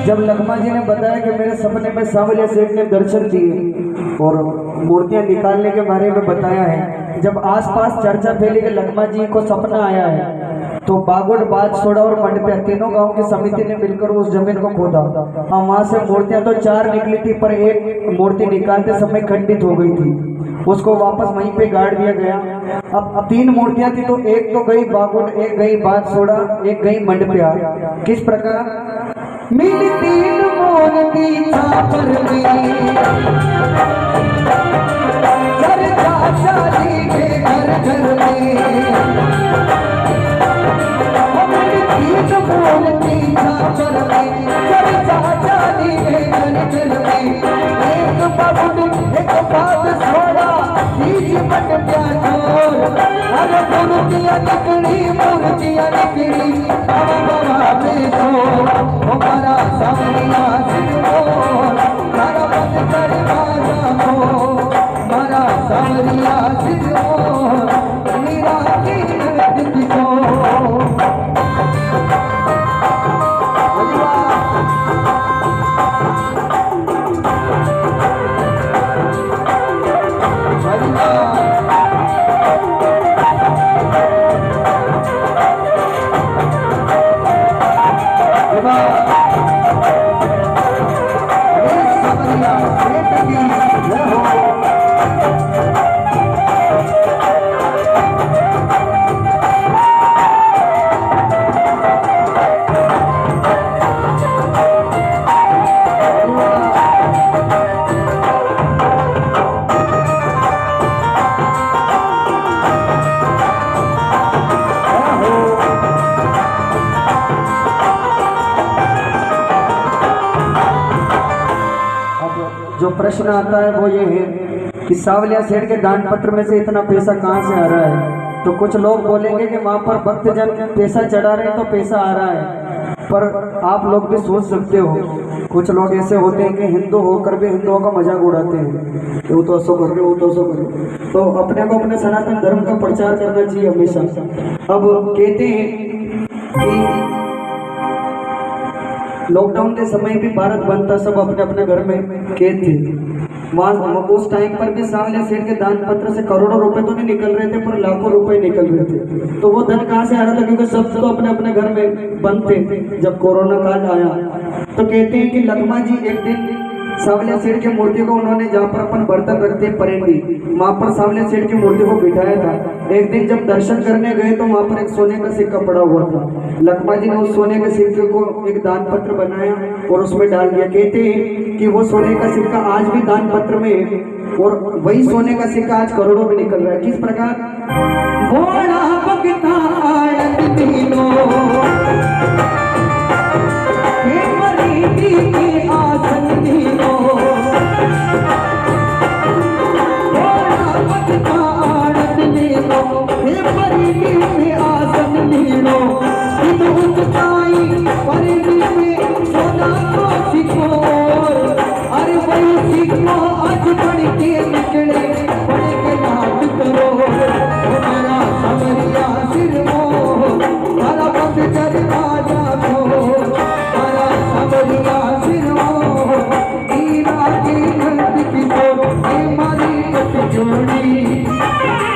जब लखमा जी ने बताया कि मेरे सपने में सांवलिया सेठ ने दर्शन दिए और मूर्तियां निकालने के बारे में बताया है, जब आसपास चर्चा फैली कि लखमा जी को सपना आया है, तो बागुड़, बाजसोड़ा और मंडपिया तीनों गांव की समिति ने मिलकर उस जमीन को खोदा। वहां से मूर्तियां तो 4 निकली थी, पर एक मूर्ति निकालते समय खंडित हो गई थी, उसको वापस वहीं पे गाड़ दिया गया। अब 3 मूर्तियां थी, तो एक तो गई बागुड़, एक गई बाजसोड़ा, एक गई मंडपिया। किस प्रकार? मिली 3 मूर्ति छापर में, चर्चा चली के घर घर में। मिली 3 मूर्ति छापर में, चर्चा चली के घर घर में। एक बागुड़, एक बाजसोड़ा, बीच मंडपिया छोड़। अरे मूर्तियां निकली, मूर्तियां निकली, बाबा बेचो हमारा सांवलिया सिंह मोर, मारा बंद कर बाजा को, मारा सांवलिया सिंह मोर, मेरा कीर्त किशोर। जो प्रश्न आता है वो ये है कि सांवलिया सेठ के दान पत्र में से इतना पैसा कहाँ से आ रहा है। तो कुछ लोग बोलेंगे कि वहाँ पर भक्तजन पैसा चढ़ा रहे हैं तो पैसा आ रहा है, पर आप लोग भी सोच सकते हो, कुछ लोग ऐसे होते हैं कि हिंदू होकर भी हिंदुओं का मजाक उड़ाते हैं, वो तो ऐसा कर रहे, वो तो ऐसा कर रहे। तो अपने को अपने सनातन धर्म का प्रचार करना चाहिए हमेशा। अब कहते हैं कि लॉकडाउन के समय भी भारत बंद था, सब अपने अपने घर में कैद थे। वहाँ उस टाइम पर भी सांवलिया सेठ के दान पत्र से करोड़ों रुपए तो नहीं निकल रहे थे, पर लाखों रुपए निकल रहे थे। तो वो धन कहाँ से आ रहा था? क्योंकि सब तो अपने अपने घर में बंद थे जब कोरोना काल आया। तो कहते हैं कि लखमा जी एक दिन सांवलिया सेठ की मूर्ति को, उन्होंने जहाँ पर अपन बर्तन रखते हैं परेंडी, वहाँ पर सांवलिया सेठ की मूर्ति को बिठाया था। एक दिन जब दर्शन करने गए तो वहाँ पर एक सोने का सिक्का पड़ा हुआ था। लखमा जी ने उस सोने के सिक्के को एक दान पत्र बनाया और उसमें डाल दिया। कहते हैं कि वो सोने का सिक्का आज भी दान पत्र में है और वही सोने का सिक्का आज करोड़ों में निकल रहा है। किस प्रकार?